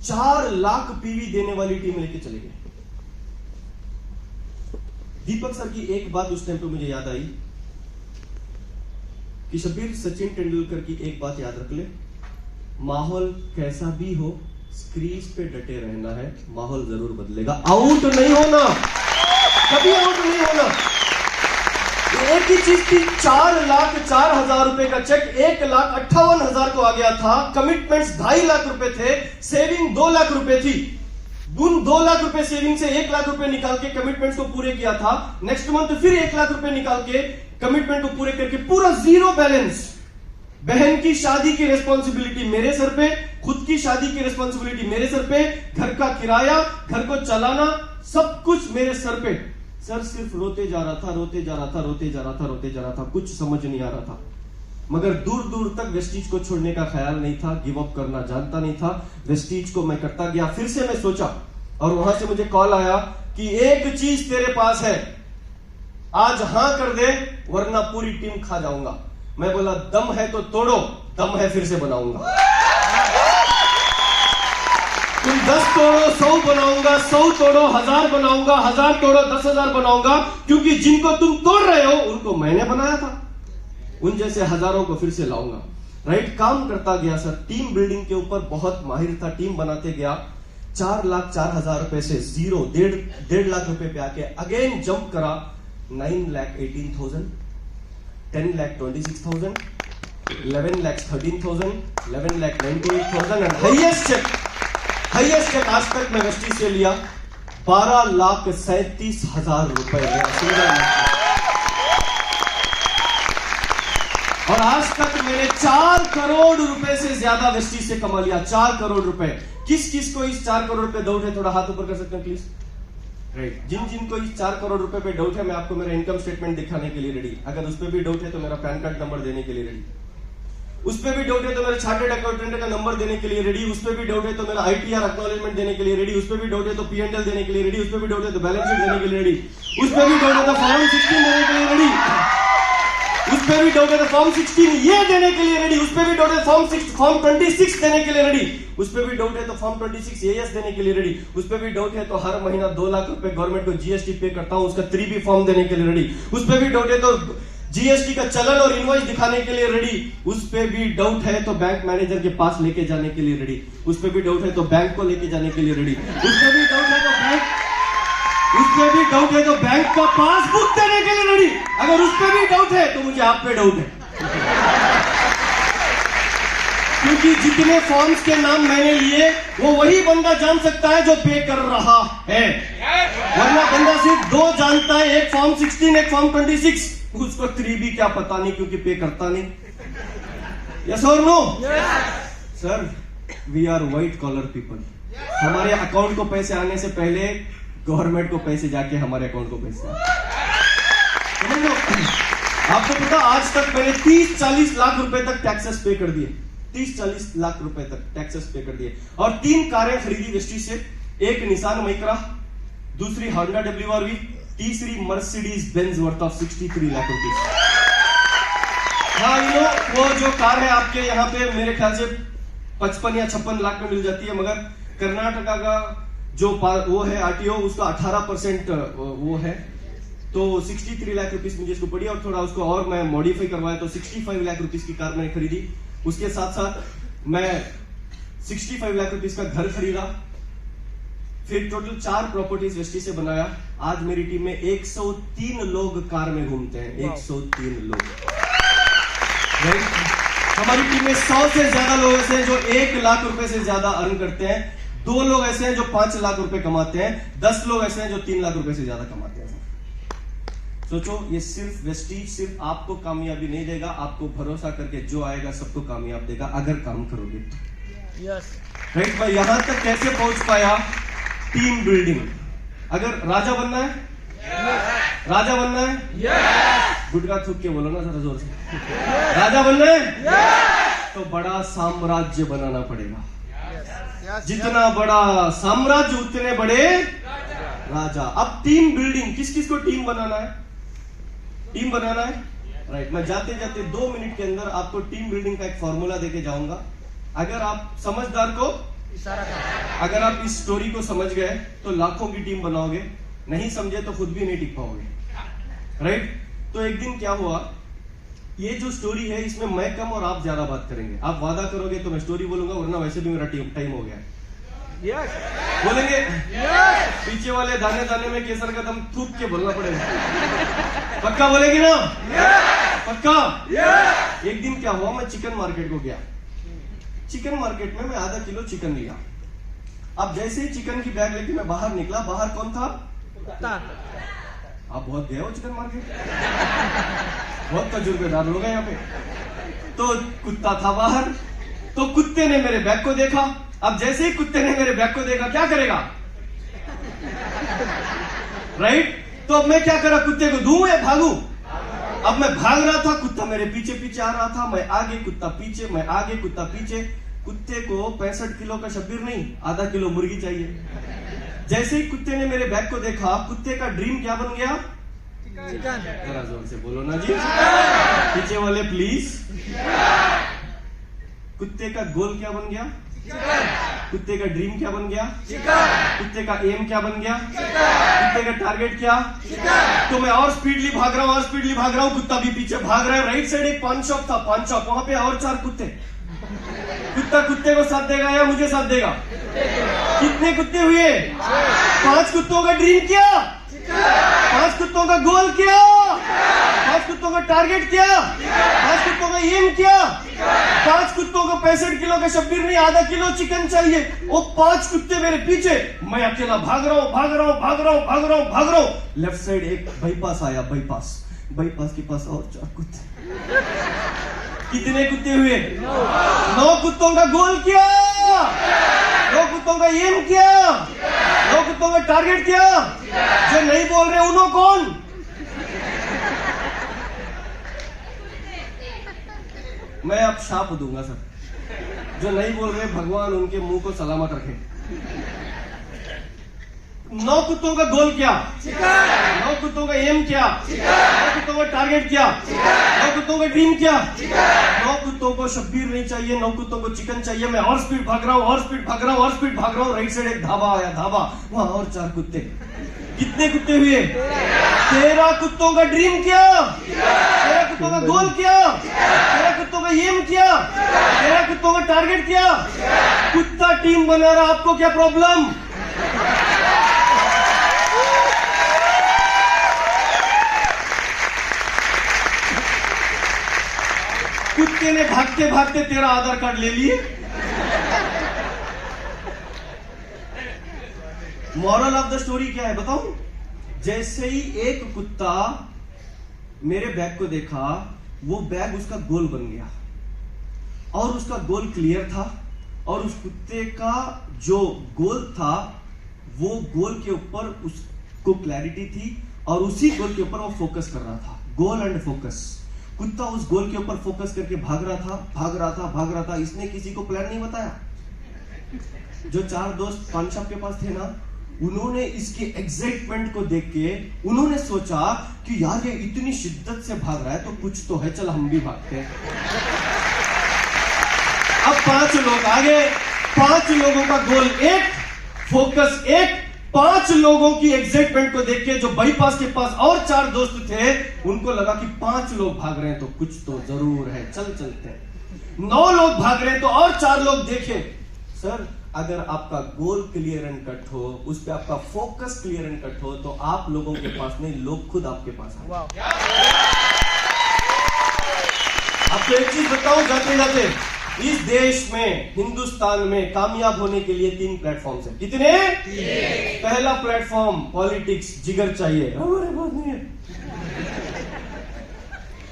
4 लाख पीवी देने वाली टीम लेके चले गए। दीपक सर की एक बात उस टाइम पे मुझे याद आई कि शब्बीर, सचिन तेंदुलकर की एक बात याद रख ले, माहौल कैसा भी हो क्रीज पे डटे रहना है, माहौल जरूर बदलेगा, आउट नहीं होना, कभी आउट नहीं होना। एक ही चीज थी, 4,04,000 रुपए का चेक 1,58,000 को आ गया था, कमिटमेंट्स 2.5 लाख रुपए थे, सेविंग 2 लाख रुपए थी। उन 2 लाख रुपए सेविंग से 1 लाख रुपए निकाल के कमिटमेंट्स को पूरे किया था। नेक्स्ट मंथ फिर 1 लाख रुपए निकाल के कमिटमेंट को पूरे करके पूरा जीरो बैलेंस। बहन की शादी की रिस्पॉन्सिबिलिटी मेरे सर पे, खुद की शादी की रिस्पॉन्सिबिलिटी मेरे सर पे, घर का किराया, घर को चलाना, सब कुछ मेरे सर पे। सर सिर्फ रोते जा रहा था, रोते जा रहा था, रोते जा रहा था, रोते जा रहा था, कुछ समझ नहीं आ रहा था। मगर दूर दूर तक वेस्टीज को छोड़ने का ख्याल नहीं था, गिव अप करना जानता नहीं था। वेस्टीज को मैं करता गया। फिर से मैं सोचा और वहां से मुझे कॉल आया कि एक चीज तेरे पास है, आज हां कर दे वरना पूरी टीम खा जाऊंगा। मैं बोला दम है तो तोड़ो, दम है फिर से बनाऊंगा। तुम 10 तोड़ो 100 बनाऊंगा, 100 तोड़ो 1000 बनाऊंगा, 1000 तोड़ो 10,000 बनाऊंगा, क्योंकि जिनको तुम तोड़ रहे हो उनको मैंने बनाया था, उन जैसे हजारों को फिर से लाऊंगा। राइट, काम करता गया सर, टीम बिल्डिंग के ऊपर बहुत माहिर था, टीम बनाते गया। 4,04,000 रुपए से जीरो 1.5 लाख रुपए पे आके अगेन जंप करा 9,18,000, 10,26,000, 11,13,000, 11,98,000 एंड हाईएस्ट चेक आज तक मैं वेस्टीज से लिया 12,37,000 रुपए। और आज तक मैंने 4 करोड़ रुपए से ज्यादा वेस्टीज से कमा लिया। 4 करोड़ रुपए। किस किस को इस 4 करोड़ रुपए डाउट है, थोड़ा हाथ ऊपर कर सकते हैं प्लीज। राइट, जिन को इस 4 करोड़ रुपए पे डाउट है, मैं आपको मेरा इनकम स्टेटमेंट दिखाने के लिए रेडी। अगर उस पर भी डाउट है तो मेरा पैन कार्ड नंबर देने के लिए रेडी। उस पर भी डाउट है तो मेरा चार्टर्ड अकाउंटेंट का नंबर देने के लिए रेडी। उस पर भी डाउट है तो मेरा ITR एक्नॉलेजमेंट देने के लिए रेडी। उस पर भी डाउट है तो P&L देने के लिए रेडी। उस पर भी डाउट है तो बैलेंस शीट देने के लिए रेडी। उस पर भी डाउट है तो फॉर्म 16 देने के लिए रेडी। उस पर भी डाउट है तो फॉर्म 16 ये देने के लिए रेडी। उस पर भी डाउट है फॉर्म 26 देने के लिए रेडी। उस पर भी डाउट है तो फॉर्म 26 AS देने के लिए रेडी। उस पर भी डाउट है तो हर महीना 2 लाख रुपए गवर्नमेंट को GST पे करता हूं, उसका 3B फॉर्म देने के लिए रेडी। उस पर भी डाउट है तो GST का चलन और इनवॉइस दिखाने के लिए रेडी। उस पे भी डाउट है तो बैंक मैनेजर के पास लेके जाने के लिए रेडी। उस पे भी डाउट है तो बैंक को लेके जाने के लिए रेडी। उस पे भी डाउट है तो बैंक का पासबुक देने के लिए रेडी। अगर उस पे भी डाउट है तो मुझे आप पे डाउट है, क्योंकि जितने फॉर्म्स के नाम मैंने लिए वो वही बंदा जान सकता है जो पे कर रहा है, वरना बंदा सिर्फ 2 जानता है, एक फॉर्म 16 एक फॉर्म 26। उसको 3B क्या पता नहीं, क्योंकि पे करता नहीं। यस और no? Sir, we are white collar people. हमारे अकाउंट को पैसे आने से पहले गवर्नमेंट को पैसे जाके हमारे अकाउंट को पैसे समझ लो। आपको पता, आज तक मैंने 30-40 लाख रुपए तक टैक्सेस पे कर दिए। 30-40 लाख रुपए तक टैक्सेस पे कर दिए। और 3 कारें खरीदी वेस्टीज से, एक निसान माइक्रा, दूसरी होंडा WRV, तीसरी Mercedes Benz worth of 63 lakh rupees. हाँ, वो जो कार है आपके यहाँ पे मेरे ख्याल से 55 या 56 लाख में मिल जाती है, मगर कर्नाटका का जो वो है RTO, उसका 18% वो है, तो 63 लाख रुपीज मुझे इसको पड़ी। और थोड़ा उसको और मैं मॉडिफाई करवाया तो 65 लाख रुपीज की कार मैंने खरीदी। उसके साथ साथ मैं 65 लाख रुपीज का घर खरीदा। फिर टोटल 4 प्रॉपर्टीज वेस्टी से बनाया। आज मेरी टीम में 103 लोग कार में घूमते हैं। 103 लोग। हमारी टीम में 100 से ज्यादा लोग ऐसे हैं जो 1 लाख रुपए से ज्यादा अर्न करते हैं। 2 लोग ऐसे हैं जो 5 लाख रुपए कमाते हैं। 10 लोग ऐसे हैं जो 3 लाख रुपए से ज्यादा कमाते हैं। सोचो, ये सिर्फ वेस्टीज सिर्फ आपको कामयाबी नहीं देगा, आपको भरोसा करके जो आएगा सबको कामयाब देगा, अगर काम करोगे तो। Yes right. मैं यहां तक कैसे पहुंच पाया? Team building. अगर राजा बनना है, राजा बनना है, गुटका थूक के बोलो ना जरा जोर से, राजा बनना है तो बड़ा साम्राज्य बनाना पड़ेगा। जितना बड़ा साम्राज्य उतने बड़े राजा। अब टीम बिल्डिंग, किस किस को टीम बनाना है? टीम बनाना है, राइट। मैं जाते जाते 2 मिनट के अंदर आपको टीम बिल्डिंग का एक फॉर्मूला देके जाऊंगा। अगर आप समझदार को इशारा कर, अगर आप इस स्टोरी को समझ गए तो लाखों की टीम बनाओगे, नहीं समझे तो खुद भी नहीं टिक पाओगे। राइट? तो एक दिन क्या हुआ, ये जो स्टोरी है इसमें मैं कम और आप ज्यादा बात करेंगे। आप वादा करोगे तो मैं स्टोरी बोलूंगा, वरना वैसे भी मेरा टाइम हो गया है। यस बोलेंगे यस पीछे वाले दाने दाने में केसर का दम थूक के बोलना पड़ेगा। पक्का बोलेगी ना? पक्का? एक दिन क्या हुआ, मैं चिकन मार्केट को गया। चिकन मार्केट में मैं आधा किलो चिकन लिया। अब जैसे ही चिकन की बैग लेके मैं बाहर निकला, बाहर कौन था? कुत्ता। आप बहुत गए हो चिकन मार्केट, बहुत तजुर्बेदार लोग हैं यहाँ पे। तो कुत्ता था बाहर, तो कुत्ते ने मेरे बैग को देखा। अब जैसे ही कुत्ते ने मेरे बैग को देखा, क्या करेगा? राइट? तो अब मैं क्या करा, कुत्ते को दूं या भागूं? अब मैं भाग रहा था, कुत्ता मेरे पीछे पीछे आ रहा था। मैं आगे, कुत्ता पीछे, मैं आगे, कुत्ता पीछे। कुत्ते को 65 किलो का शब्बीर नहीं, आधा किलो मुर्गी चाहिए। जैसे ही कुत्ते ने मेरे बैग को देखा, कुत्ते का ड्रीम क्या बन गया? चिकन। जरा जोर से बोलो ना जी, पीछे वाले प्लीज। कुत्ते का गोल क्या बन गया? कुत्ते का ड्रीम क्या बन गया? कुत्ते का एम क्या बन गया? कुत्ते का टारगेट क्या? तो मैं और स्पीडली भाग रहा हूं, और स्पीडली भाग रहा हूं, कुत्ता भी पीछे भाग रहा है। राइट साइड एक पान शॉप था, पान शॉप, वहां पे और 4 कुत्ते। कुत्ता कुत्ते को साथ देगा या मुझे साथ देगा? कितने कुत्ते हुए? 5 कुत्तों का ड्रीम क्या? 5 कुत्तों का गोल क्या? 5 कुत्तों का टारगेट क्या? 5 कुत्तों का एम क्या? 5 कुत्तों को 65 किलो का शब्बीर नहीं, आधा किलो चिकन चाहिए। वो 5 कुत्ते मेरे पीछे, मैं अकेला भाग रहा हूं, भाग रहा हूं, भाग रहा हूं, भाग रहा हूं, भाग रहा हूं। लेफ्ट साइड एक बाईपास आया, बाईपास के पास और 4 कुत्ते। कितने कुत्ते हुए? 9 कुत्तों का गोल क्या? 9 कुत्तों का एम क्या? 9 कुत्तों का टारगेट क्या? जो नहीं बोल रहे उन्हों कौन? मैं अब शाप दूंगा सर, जो नहीं बोल रहे भगवान उनके मुंह को सलामत रखे। 9 कुत्तों का गोल क्या? 9 कुत्तों का एम क्या? 9 कुत्तों का टारगेट क्या? 9 कुत्तों का ड्रीम क्या? 9 कुत्तों को शब्बीर नहीं चाहिए, 9 कुत्तों को चिकन चाहिए। मैं और स्पीड भाग रहा हूं, और स्पीड भाग रहा हूं, और स्पीड भाग रहा हूं। राइट साइड एक ढाबा आया, ढाबा, वहां और 4 कुत्ते। कितने कुत्ते हुए? 13 कुत्तों का ड्रीम क्या? 13 कुत्तों का गोल क्या? 13 कुत्तों का एम क्या? 13 कुत्तों का टारगेट क्या? कुत्ता टीम बना रहा, आपको क्या प्रॉब्लम? कुत्ते ने भागते भागते तेरा आधार कार्ड ले लिए। मॉरल ऑफ द स्टोरी क्या है बताऊं? जैसे ही एक कुत्ता मेरे बैग को देखा, वो बैग उसका गोल बन गया, और उसका गोल क्लियर था। और उस कुत्ते का जो गोल था, वो गोल के ऊपर उसको क्लैरिटी थी, और उसी गोल के ऊपर वो फोकस कर रहा था। Goal and focus. कुत्ता उस गोल के ऊपर फोकस करके भाग रहा था, भाग रहा था, भाग रहा था। इसने किसी को प्लान नहीं बताया। जो 4 दोस्त पान शॉप के पास थे ना, उन्होंने इसके एक्साइटमेंट को देख के उन्होंने सोचा कि यार ये इतनी शिद्दत से भाग रहा है तो कुछ तो है, चल हम भी भागते हैं। अब 5 लोग आगे, 5 लोगों का गोल एक, फोकस एक। 5 लोगों की एक्साइटमेंट को देख के जो बाईपास के पास और 4 दोस्त थे, उनको लगा कि 5 लोग भाग रहे हैं तो कुछ तो जरूर है, चल चलते हैं। 9 लोग भाग रहे हैं तो और 4 लोग देखे। सर, अगर आपका गोल क्लियर एंड कट हो, उस पे आपका फोकस क्लियर एंड कट हो, तो आप लोगों के पास नहीं, लोग खुद आपके पास आए। आपको एक चीज बताऊं जाते जाते, इस देश में, हिंदुस्तान में कामयाब होने के लिए 3 प्लेटफॉर्म्स हैं। कितने? पहला प्लेटफॉर्म पॉलिटिक्स, जिगर चाहिए, हमारे पास नहीं है।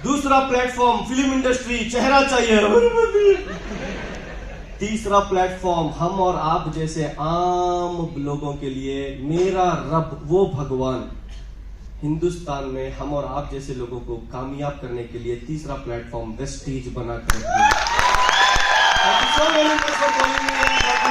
दूसरा प्लेटफॉर्म फिल्म इंडस्ट्री, चेहरा चाहिए, हमारे पास नहीं है। तीसरा प्लेटफॉर्म हम और आप जैसे आम लोगों के लिए, मेरा रब वो भगवान। हिंदुस्तान में हम और आप जैसे लोगों को कामयाब करने के लिए तीसरा प्लेटफॉर्म वेस्टीज बना कर